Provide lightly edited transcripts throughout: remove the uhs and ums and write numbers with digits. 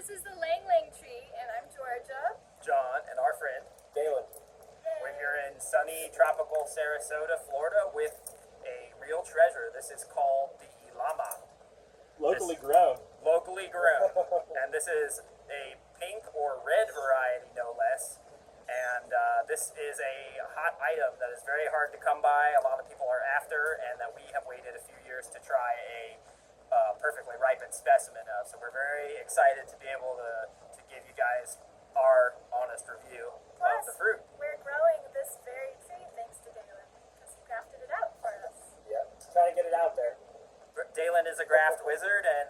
This is the Lang Lang tree, and I'm Georgia. John, and our friend Daland. We're here in sunny tropical Sarasota, Florida, with a real treasure. This is called the Ilama. Locally grown. Locally grown. And this is a pink or red variety, no less. And this is a hot item that is very hard to come by. A lot of people are after, and that we have waited a few years to try a perfectly ripened specimen of. So we're very excited to be able to give you guys our honest review of the fruit. We're growing this very tree thanks to Daland, because he grafted it out for us. Yep, trying to get it out there. Daland is a graft wizard, and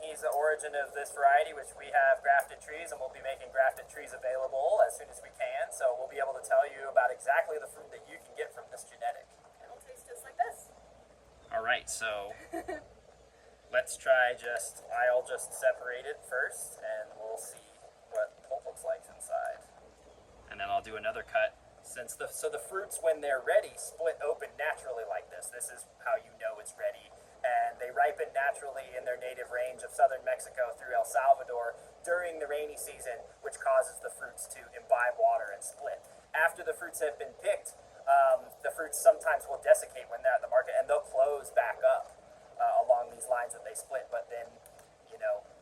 he's the origin of this variety, which we have grafted trees, and we'll be making grafted trees available as soon as we can. So we'll be able to tell you about exactly the fruit that you can get from this genetic. It'll taste just like this. All right, so let's try I'll just separate it first, and we'll see what the pulp looks like inside. And then I'll do another cut. So the fruits, when they're ready, split open naturally like this. This is how you know it's ready. And they ripen naturally in their native range of southern Mexico through El Salvador during the rainy season, which causes the fruits to imbibe water and split. After the fruits have been picked, the fruits sometimes will desiccate when they're at the market, and they'll close back up along these lines that they split. But then,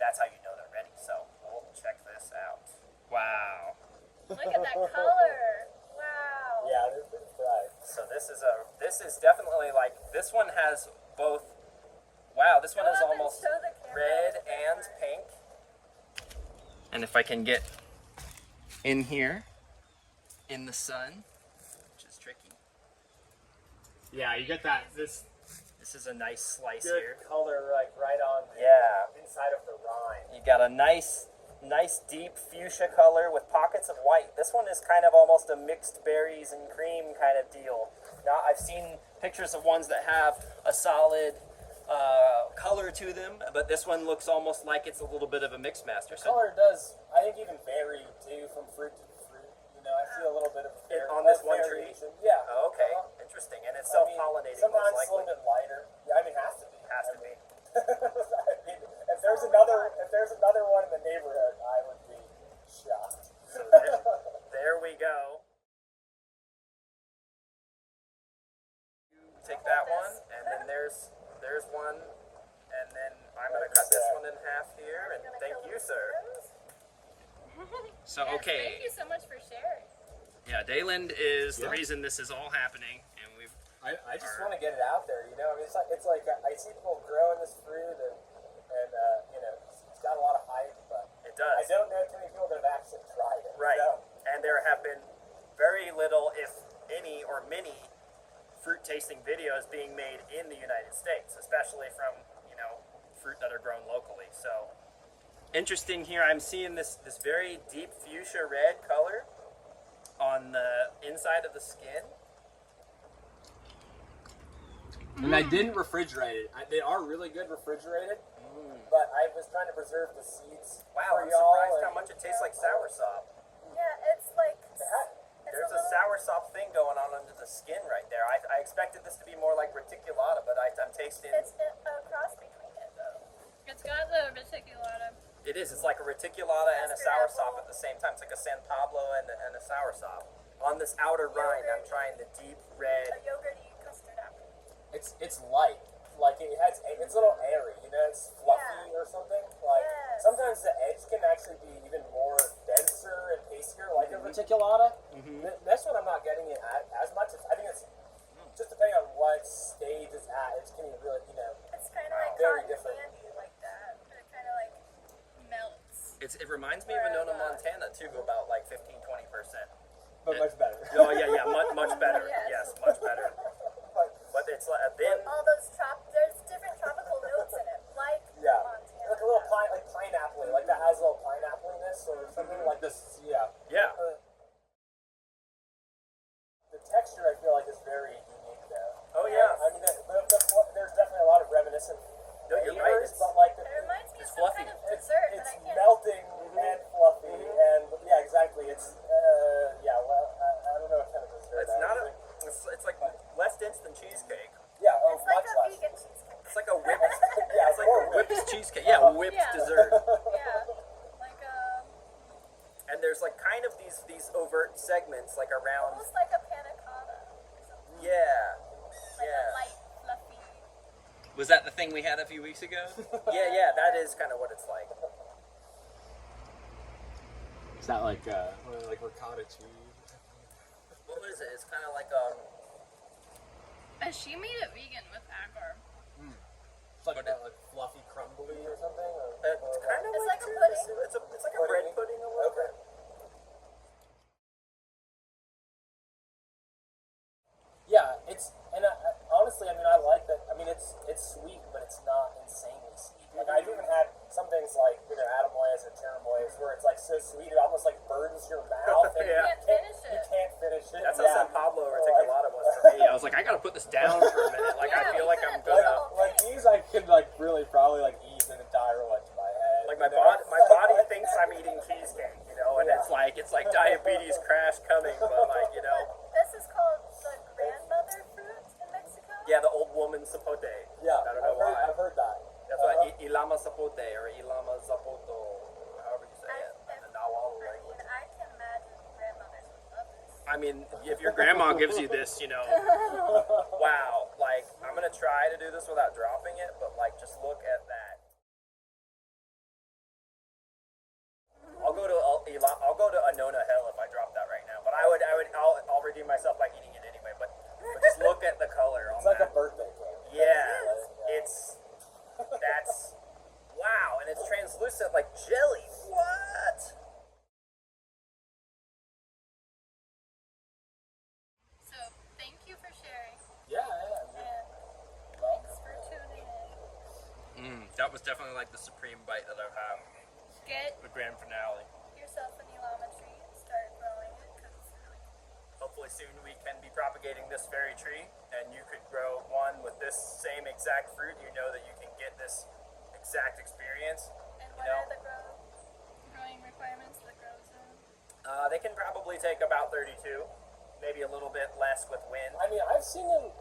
that's how you know they're ready. So we'll check this out. Wow. Look at that color. Wow. Yeah, they're pretty fried. So this is definitely this one has both. Wow, this one Go is up and almost show the camera red what the and difference. pink. And if I can get in here in the sun, which is tricky. Yeah, you get that this This is a nice slice good here. color right on the inside of the rind. You got a nice deep fuchsia color with pockets of white. This one is kind of almost a mixed berries and cream kind of deal. Now, I've seen pictures of ones that have a solid color to them, but this one looks almost like it's a little bit of a mix master. So Color does, I think, even vary too from fruit to fruit. I see a little bit of on this one tree? variation. Yeah. Oh, okay, interesting. And it's self-pollinating. Sometimes most it's a little likely. bit lighter. Yeah, it has to be. Has to be. If there's another one in the neighborhood, I would be shocked. So there we go. You take that one, and then there's one, and then I'm gonna cut this one in half here. And thank you, sir. So Yes, okay, Thank you so much for sharing. yeah, Daland is the Yeah. reason this is all happening, and we've. I just want to get it out there. I mean, it's like I see people growing this fruit, and it's got a lot of hype, but It does. I don't know too many people that have actually tried it. Right. So, And there have been very little, if any, or many fruit tasting videos being made in the United States, especially from, fruit that are grown locally. So interesting here, I'm seeing this very deep fuchsia red color on the inside of the skin. and I didn't refrigerate it. They are really good refrigerated, but I was trying to preserve the seeds. Wow, for I'm y'all, surprised how and- much it tastes like soursop. Yeah, it's like There's a soursop thing going on under the skin right there. I expected this to be more like reticulata, but I'm tasting. It's a cross between it though. It's got the reticulata. It is. It's like a reticulata and a Custard soursop apple. at the same time. It's like a San Pablo and a soursop. On this outer rind, I'm trying the deep red. A yogurty custard apple. It's light. Like it's a little airy. It's fluffy or something. Like Yes. sometimes the edge can actually be even more denser and pastier, like a reticulata. This one I'm not getting it as much. I think it's just depending on what stage it's at. It's getting really, It's kind of like very cotton different. candy, like that. It kind of like melts. It reminds me of Winona, Montana too, about like 15-20%. but much better. Oh yeah, much better. Yes. Yes, much better. But it's like then. All those there's different tropical notes in it, like Yeah, Montana. like a little pineapple, like that has a little pineapple-ness or something like this. Yeah. Yeah. The texture I feel like is very unique though. Oh yeah. I mean, there's definitely a lot of reminiscent No, you're right. flavors, It's- but like It reminds me of It's some fluffy. kind of dessert, but it's I can't. melting and fluffy, and yeah, exactly. It's well, I don't know what kind of dessert. It's not a. It's like less dense than cheesecake. Yeah, oh, It's like much a less. vegan cheesecake. It's like a whipped. Yeah, It's like more a whipped whipped. cheesecake. Yeah, whipped Yeah. dessert. Yeah. and there's like kind of these overt segments like around. Almost like a panna cotta. Yeah. Like a light, fluffy. Was that the thing we had a few weeks ago? Yeah, that is kind of what it's like. Is that like ricotta cheese? What is it? It's kind of like She made it vegan with agar. It's like fluffy crumbly or something? it's kind of It's like, like a pudding. It's like a bread pudding a little bit. Yeah, honestly, I mean, I like that. I mean, it's sweet, but it's not insanely sweet. Like, I've even had some things like, Adamoyas or Cherimoyas where it's like so sweet it almost like burdens your mouth. And Yeah. You can't finish You it. can't finish it. That's how yeah. San Pablo Reticulata was for me. I was like, I gotta put this down for a minute. Like, I Yeah, feel we like I'm couldn't gonna. Like these, I could like really probably like ease an entire one to my head. Like my body thinks I'm eating cheesecake, and Yeah. it's like diabetes crash coming, but like This is called the grandmother fruit in Mexico. yeah, the old woman zapote. Yeah, I don't know why. I've heard that. That's why Ilama zapote or Ilama zapoto, however you say it, in the Nahuatl I language. mean, I can imagine grandmothers would love this. I mean, if your grandma gives you this, wow. Like, I'm gonna try to do this without dropping it, but like, just look at that. I'll go to Anona Hill if I drop that right now. But I'll redeem myself by eating it anyway. But just look at the color on It's like that. a birthday cake. Yeah, that's wow, and it's translucent like jelly. What? So thank you for sharing, Yeah. And thanks for tuning in. That was definitely like the supreme bite that I've had. Get The grand finale. yourself an Ilama tree and start growing it because it's really cool. Hopefully soon we can be propagating this very tree, and you could grow one with this same exact fruit. You know that you can get this exact experience. And what are the growing requirements, the grow zone. They can probably take about 32, maybe a little bit less with wind. I mean, I've seen them.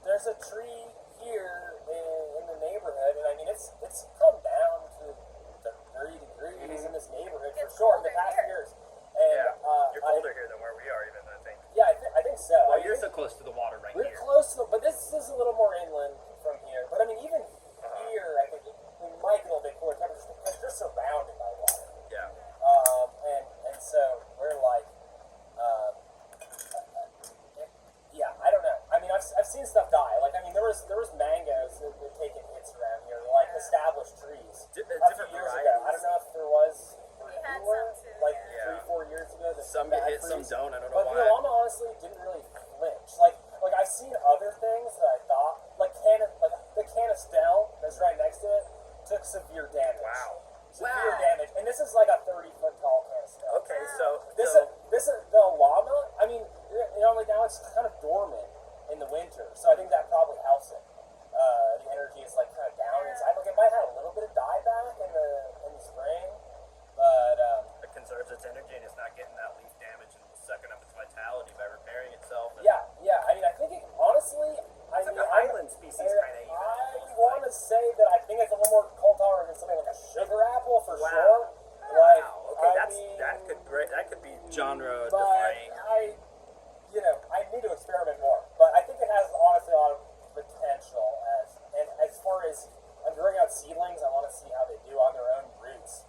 There's a tree here in the neighborhood, and I mean, it's come down to 30 degrees in this neighborhood for It's sure in the colder past here. years. And You're colder here than where we are, even I think. Yeah, I think so. Well, I you're mean, so close to the water right we're here. close to, but this is a little more inland from here. But I mean, even here, I think we might get a little bit cooler temperatures because you're surrounded by water. Yeah. And so we're like, yeah, I don't know. I mean, I've seen stuff die. Like, I mean, there was mangoes that were taking hits around here, like established trees. A few Different years ago. varieties. I don't know if there was. We had you were, some too, like yeah. 3-4 years ago. Some get hit, some don't. I don't know But the why. Ilama honestly didn't really flinch. Like I've seen other things that I thought, like the canistel that's right next to it, took severe damage. Wow. Severe damage, and this is like a 30-foot tall canistel. Okay, so This is the Ilama. I mean, like now it's kind of dormant in the winter, so I think that probably helps it. The energy is like kind of down inside. Like it might have a little bit of dieback in the spring, but it conserves its energy and it's not getting that leaf damage and sucking up its vitality by repairing itself. And yeah. I mean, I think it honestly. it's like a highland species kind of even. I want to say that I think it's a little more cold tolerant than something like a sugar apple for Wow. sure. Like, Wow. Okay, that could be genre but defying. I need to experiment more. But I think it has honestly a lot of potential as far as I'm growing out seedlings. I want to see how they do on their own roots.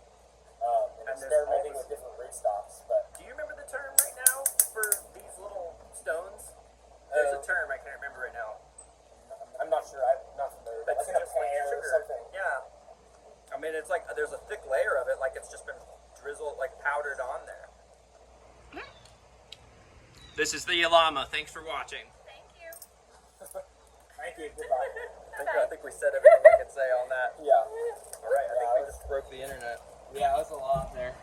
And there's experimenting all with different rootstocks. But Do you remember the term right now for these little stones? There's a term I can't remember right now. I'm not sure. I'm not familiar. That's Like in a just like pan or sugar. something. Yeah. I mean, it's like there's a thick layer of it, like it's just been drizzled, like powdered on there. This is the Ilama. Thanks for watching. Thank you. Thank you. Goodbye. I think we said everything we could say on that. Yeah. All right, I think we just broke the internet. Yeah, that was a lot there.